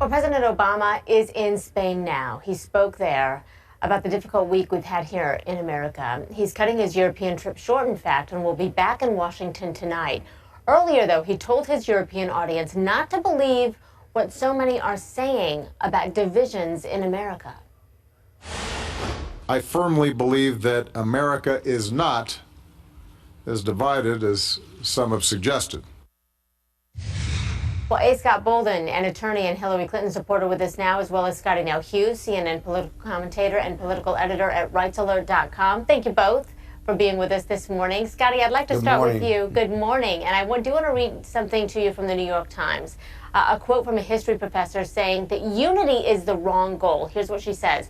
Well, President Obama is in Spain now. He spoke there about the difficult week we've had here in America. He's cutting his European trip short, in fact, and will be back in Washington tonight. Earlier, though, he told his European audience not to believe what so many are saying about divisions in America. I firmly believe that America is not as divided as some have suggested. Well, A. Scott Bolden, an attorney and Hillary Clinton supporter, with us now, as well as Scotty Nell Hughes, CNN political commentator and political editor at rightsalert.com. Thank you both for being with us this morning. Scotty, I'd like to start with you. Good morning. And I do want to read something to you from the New York Times. A quote from a history professor saying that unity is the wrong goal. Here's what she says.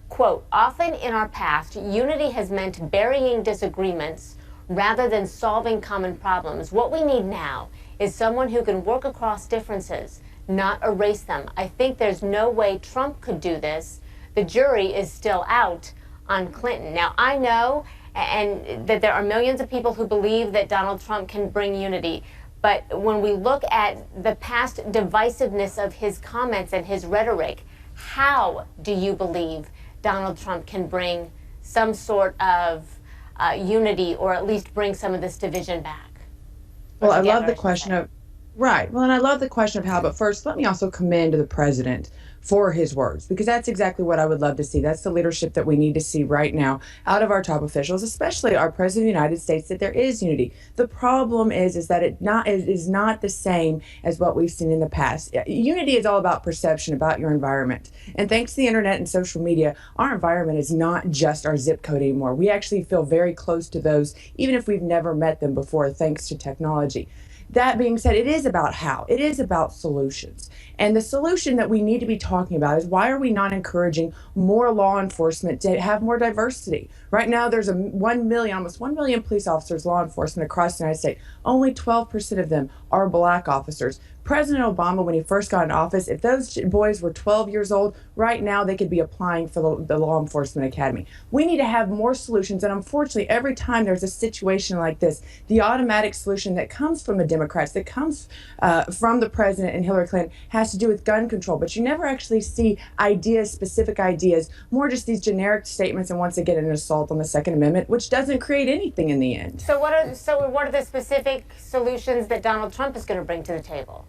Quote, often in our past, unity has meant burying disagreements rather than solving common problems. What we need now is someone who can work across differences, not erase them. I think there's no way Trump could do this. The jury is still out on Clinton. Now, I know and that there are millions of people who believe that Donald Trump can bring unity. But when we look at the past divisiveness of his comments and his rhetoric, how do you believe Donald Trump can bring some sort of unity, or at least bring some of this division back? Well, I love the question of, right. Well, and I love the question of how, but first, let me also commend the president for his words, because that's exactly what I would love to see. That's the leadership that we need to see right now out of our top officials, especially our president of the United States, that there is unity. The problem is that it is not the same as what we've seen in the past. Unity is all about perception, about your environment. And thanks to the internet and social media, our environment is not just our zip code anymore. We actually feel very close to those, even if we've never met them before, thanks to technology. That being said, it is about how. It is about solutions. And the solution that we need to be talking about is, why are we not encouraging more law enforcement to have more diversity? Right now, there's almost 1 million police officers, law enforcement across the United States. Only 12% of them are black officers. President Obama, when he first got in office, if those boys were 12 years old, right now they could be applying for the Law Enforcement Academy. We need to have more solutions, and unfortunately, every time there's a situation like this, the automatic solution that comes from the Democrats, that comes from the president and Hillary Clinton, has to do with gun control. But you never actually see ideas, specific ideas, more just these generic statements, and once again, an assault on the Second Amendment, which doesn't create anything in the end. So what are the specific solutions that Donald Trump is going to bring to the table?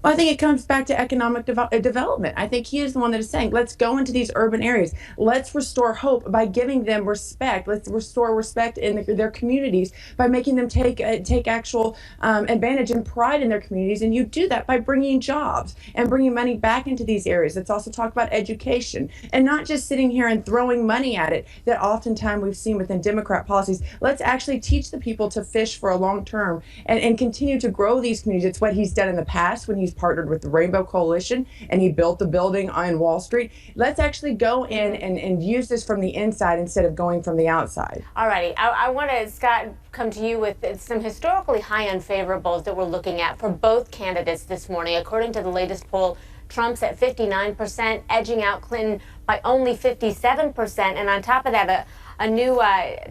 Well, I think it comes back to economic development. I think he is the one that is saying, let's go into these urban areas. Let's restore hope by giving them respect. Let's restore respect in their communities by making them take actual advantage and pride in their communities. And you do that by bringing jobs and bringing money back into these areas. Let's also talk about education, and not just sitting here and throwing money at it that oftentimes we've seen within Democrat policies. Let's actually teach the people to fish for a long term and continue to grow these communities. It's what he's done in the past when he's partnered with the Rainbow Coalition and he built the building on Wall Street. Let's actually go in and use this from the inside instead of going from the outside. All righty. I want to, Scott, come to you with some historically high unfavorables that we're looking at for both candidates this morning. According to the latest poll, Trump's at 59%, edging out Clinton by only 57%. And on top of that, a new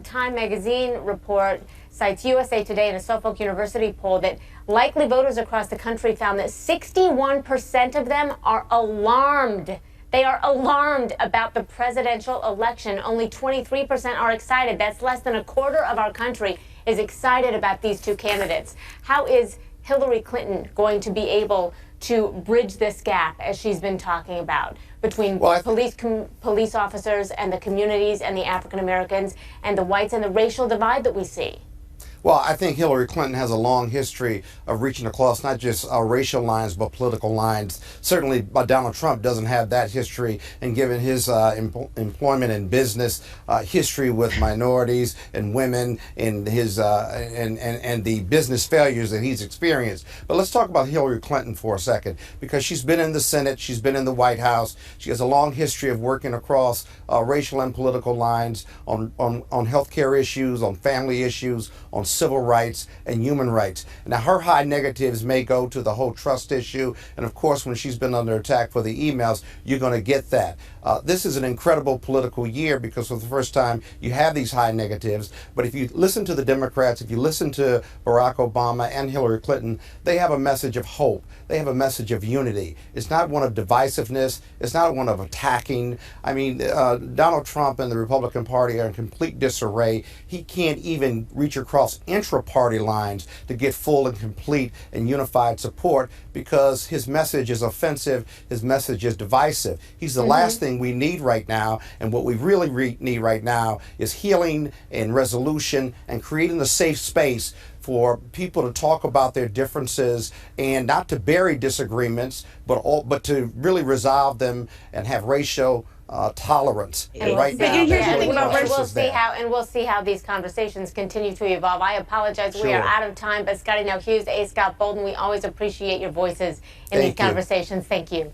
Time magazine report cites USA Today and a Suffolk University poll that likely voters across the country found that 61% of them are alarmed. They are alarmed about the presidential election. Only 23% are excited. That's less than a quarter of our country is excited about these two candidates. How is Hillary Clinton going to be able to bridge this gap, as she's been talking about, between police officers and the communities and the African Americans and the whites, and the racial divide that we see? Well, I think Hillary Clinton has a long history of reaching across not just racial lines, but political lines. Certainly, Donald Trump doesn't have that history, and given his employment and business history with minorities and women, and his and the business failures that he's experienced. But let's talk about Hillary Clinton for a second, because she's been in the Senate, she's been in the White House. She has a long history of working across racial and political lines on healthcare issues, on family issues, on civil rights and human rights. Now, her high negatives may go to the whole trust issue, and of course, when she's been under attack for the emails, you're going to get that. This is an incredible political year because for the first time, you have these high negatives. But if you listen to the Democrats, if you listen to Barack Obama and Hillary Clinton, they have a message of hope. They have a message of unity. It's not one of divisiveness. It's not one of attacking. I mean, Donald Trump and the Republican Party are in complete disarray. He can't even reach across intra-party lines to get full and complete and unified support because his message is offensive. His message is divisive. He's the last thing we need right now, and what we really need right now is healing and resolution and creating a safe space for people to talk about their differences and not to bury disagreements, but to really resolve them and have racial tolerance. And right now, we'll see how these conversations continue to evolve. I apologize, we are out of time, but Scotty Now Hughes, A. Scott Bolden, we always appreciate your voices in these conversations. Thank you.